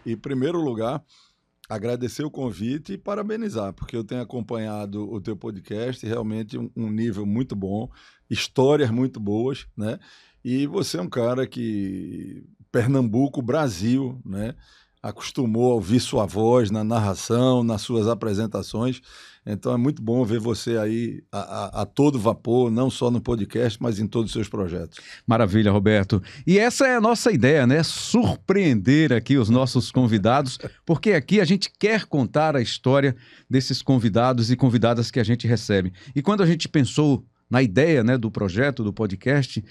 Em primeiro lugar, agradecer o convite e parabenizar, porque eu tenho acompanhado o teu podcast, realmente um nível muito bom, histórias muito boas, né? E você é um cara que Pernambuco, Brasil, né? Acostumou a ouvir sua voz na narração, nas suas apresentações. Então é muito bom ver você aí a todo vapor, não só no podcast, mas em todos os seus projetos. Maravilha, Roberto. E essa é a nossa ideia, né? Surpreender aqui os nossos convidados, porque aqui a gente quer contar a história desses convidados e convidadas que a gente recebe. E quando a gente pensou na ideia, né, do projeto, do podcast,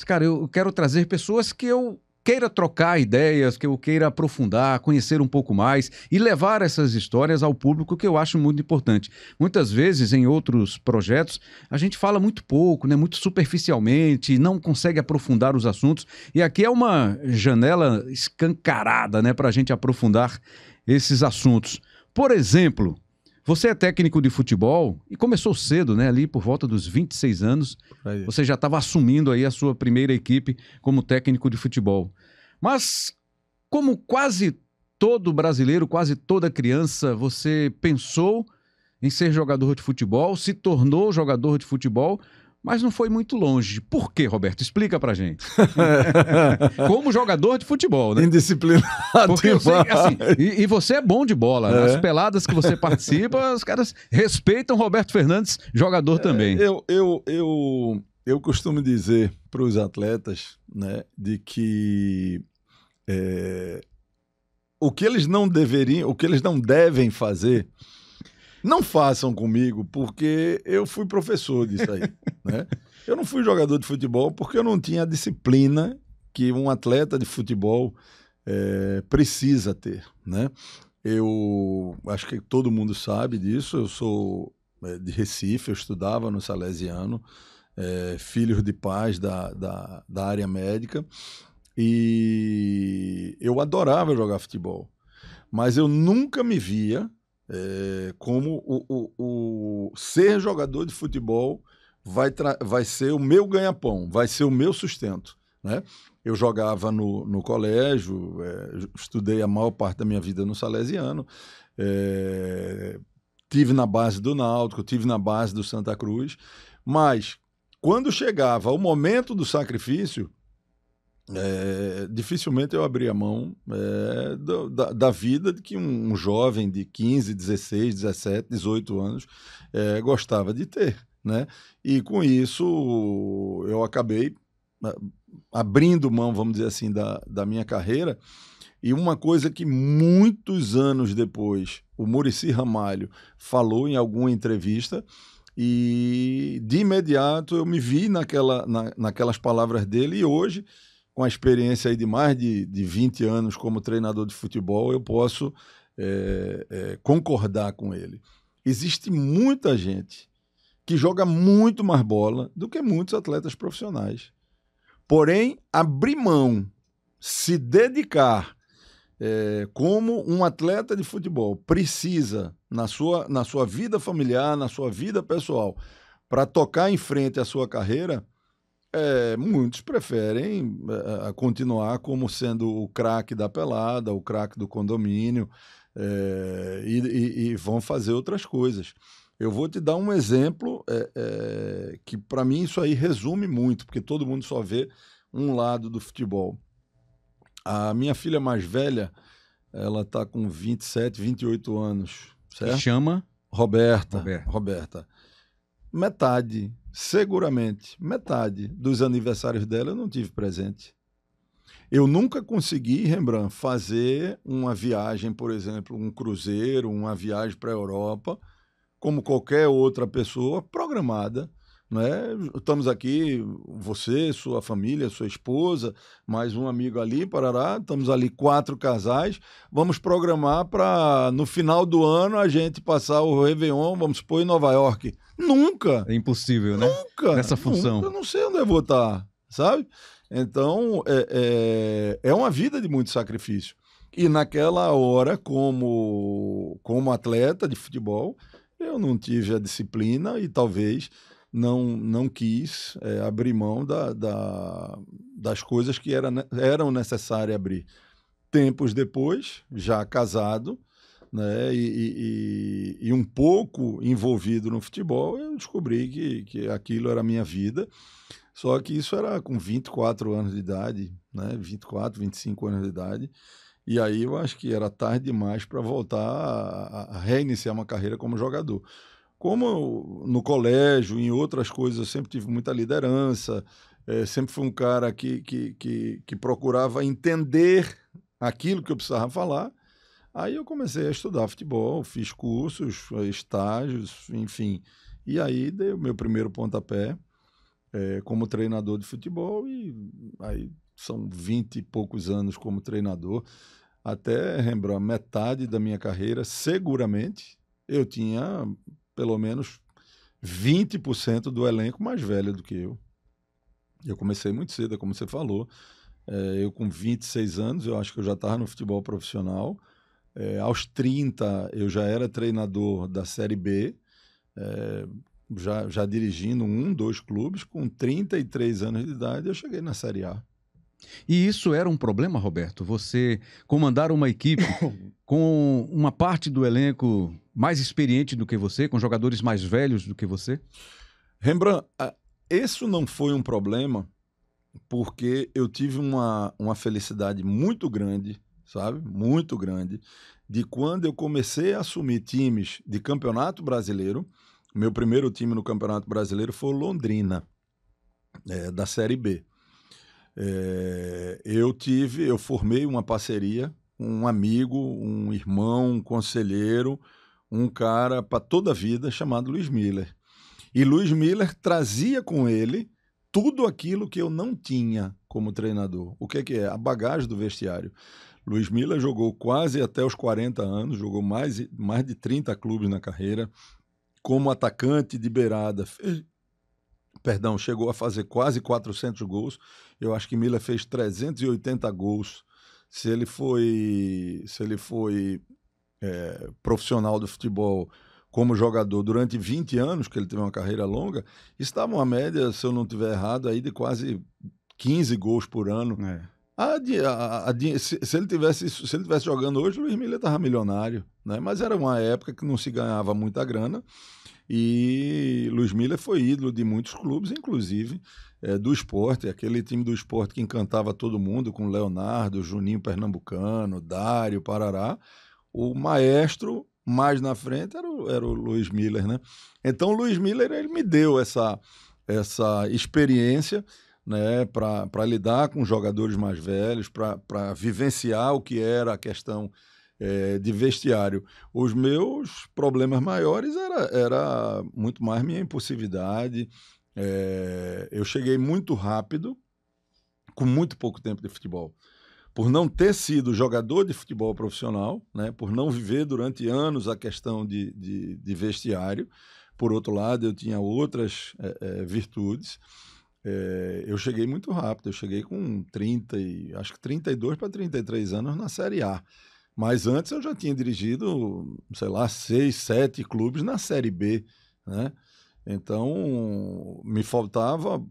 cara, eu quero trazer pessoas que eu queira trocar ideias, que eu queira aprofundar, conhecer um pouco mais e levar essas histórias ao público, que eu acho muito importante. Muitas vezes, em outros projetos, a gente fala muito pouco, né, muito superficialmente, não consegue aprofundar os assuntos, e aqui é uma janela escancarada, né, para a gente aprofundar esses assuntos. Por exemplo, você é técnico de futebol e começou cedo, né? Ali por volta dos 26 anos, você já estava assumindo aí a sua primeira equipe como técnico de futebol. Mas, como quase todo brasileiro, quase toda criança, você pensou em ser jogador de futebol, se tornou jogador de futebol, mas não foi muito longe. Por quê, Roberto? Explica pra gente. Como jogador de futebol, né? Indisciplinado. Porque eu sei, assim, e você é bom de bola. Nas peladas que você participa, os caras respeitam Roberto Fernandes, jogador também. Eu costumo dizer para os atletas, né, de que o que eles não deveriam, o que eles não devem fazer, não façam comigo, porque eu fui professor disso aí, né? Eu não fui jogador de futebol porque eu não tinha a disciplina que um atleta de futebol precisa ter, né? Eu acho que todo mundo sabe disso. Eu sou de Recife, eu estudava no Salesiano, filho de pais da área médica, e eu adorava jogar futebol, mas eu nunca me via como o ser jogador de futebol vai ser o meu ganha-pão, vai ser o meu sustento, né? Eu jogava no colégio, estudei a maior parte da minha vida no Salesiano, tive na base do Náutico, tive na base do Santa Cruz, mas quando chegava o momento do sacrifício, dificilmente eu abria mão da vida de que um jovem de 15, 16, 17, 18 anos gostava de ter, né? E com isso eu acabei abrindo mão, vamos dizer assim, da minha carreira. E uma coisa que muitos anos depois o Muricy Ramalho falou em alguma entrevista, e de imediato eu me vi naquelas palavras dele, e hoje, com a experiência aí de mais de 20 anos como treinador de futebol, eu posso concordar com ele. Existe muita gente que joga muito mais bola do que muitos atletas profissionais. Porém, abrir mão, se dedicar como um atleta de futebol precisa na sua vida familiar, na sua vida pessoal, para tocar em frente a sua carreira, muitos preferem continuar como sendo o craque da pelada, o craque do condomínio, e vão fazer outras coisas. Eu vou te dar um exemplo que, para mim, isso aí resume muito, porque todo mundo só vê um lado do futebol. A minha filha mais velha, ela está com 27, 28 anos, certo? Que chama? Roberta. Seguramente metade dos aniversários dela eu não tive presente. Eu nunca consegui, Rembrandt, fazer uma viagem, por exemplo, um cruzeiro, uma viagem para a Europa, como qualquer outra pessoa, programada, né? Estamos aqui, você, sua família, sua esposa, mais um amigo ali, parará, estamos ali 4 casais, vamos programar para no final do ano a gente passar o Réveillon, vamos supor, em Nova York. Nunca! É impossível, né? Nunca! Nessa função. Eu não sei onde eu vou estar, sabe? Então, é uma vida de muito sacrifício. E naquela hora, como atleta de futebol, eu não tive a disciplina e talvez não quis abrir mão das coisas que eram necessárias abrir. tempos depois, já casado, né, e um pouco envolvido no futebol, eu descobri que aquilo era a minha vida. Só que isso era com 24 anos de idade, né, 24, 25 anos de idade. E aí eu acho que era tarde demais para voltar a reiniciar uma carreira como jogador. Como no colégio, em outras coisas, eu sempre tive muita liderança, sempre fui um cara que procurava entender aquilo que eu precisava falar. Aí eu comecei a estudar futebol, fiz cursos, estágios, enfim. E aí dei o meu primeiro pontapé como treinador de futebol, e aí são 20 e poucos anos como treinador. Até, Rembrandt, metade da minha carreira, seguramente, eu tinha pelo menos 20% do elenco mais velho do que eu. Eu comecei muito cedo, como você falou. Eu com 26 anos, eu acho que eu já estava no futebol profissional. Aos 30, eu já era treinador da Série B, já dirigindo 2 clubes. Com 33 anos de idade, eu cheguei na Série A. E isso era um problema, Roberto? Você comandar uma equipe com uma parte do elenco mais experiente do que você, com jogadores mais velhos do que você? Rembrandt, isso não foi um problema, porque eu tive uma felicidade muito grande, sabe? Muito grande, de quando eu comecei a assumir times de Campeonato Brasileiro. Meu primeiro time no Campeonato Brasileiro foi o Londrina, da Série B. Eu formei uma parceria com um amigo, um irmão, um conselheiro, um cara para toda a vida chamado Luiz Miller. E Luiz Miller trazia com ele tudo aquilo que eu não tinha como treinador. O que é? A bagagem do vestiário. Luiz Miller jogou quase até os 40 anos, jogou mais de 30 clubes na carreira, como atacante de beirada. Chegou a fazer quase 400 gols. Eu acho que Miller fez 380 gols. Se ele foi profissional do futebol como jogador durante 20 anos, que ele teve uma carreira longa, estava uma média, se eu não estiver errado, aí de quase 15 gols por ano. Se ele tivesse jogando hoje, o Luiz Miller estava milionário, né? Mas era uma época que não se ganhava muita grana. E Luiz Miller foi ídolo de muitos clubes, inclusive do Sport, aquele time do Sport que encantava todo mundo, com Leonardo, Juninho Pernambucano, Dário, Parará. O maestro, mais na frente, era o Luiz Miller, né? Então, o Luiz Miller, ele me deu essa experiência, né, para lidar com jogadores mais velhos, para vivenciar o que era a questão de vestiário. Os meus problemas maiores era muito mais minha impulsividade. Eu cheguei muito rápido, com muito pouco tempo de futebol. Por não ter sido jogador de futebol profissional, né, por não viver durante anos a questão de vestiário. Por outro lado, eu tinha outras virtudes. Eu cheguei muito rápido, eu cheguei com 32 para 33 anos na Série A. Mas antes eu já tinha dirigido, sei lá, 6, 7 clubes na Série B, né? Então, me faltava,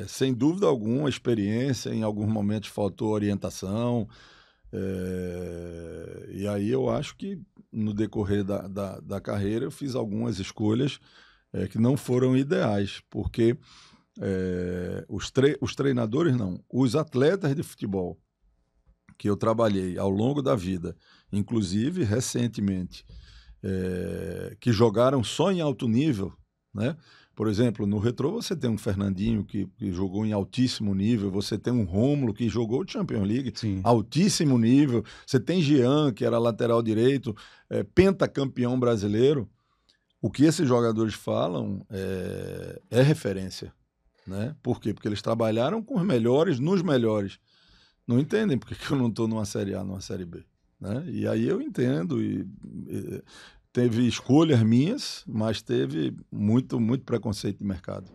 sem dúvida alguma, experiência. Em alguns momentos faltou orientação. E aí eu acho que, no decorrer da carreira, eu fiz algumas escolhas que não foram ideais, porque os treinadores não, os atletas de futebol que eu trabalhei ao longo da vida, inclusive recentemente, que jogaram só em alto nível, né? Por exemplo, no Retrô você tem um Fernandinho que jogou em altíssimo nível, você tem um Rômulo que jogou Champions League, Sim. Altíssimo nível, você tem Jean, que era lateral direito, pentacampeão brasileiro. O que esses jogadores falam é referência, né? Por quê? Porque eles trabalharam com os melhores, nos melhores. Não entendem porque que eu não estou numa Série A, numa Série B, né? E aí eu entendo, e teve escolhas minhas, mas teve muito, muito preconceito de mercado.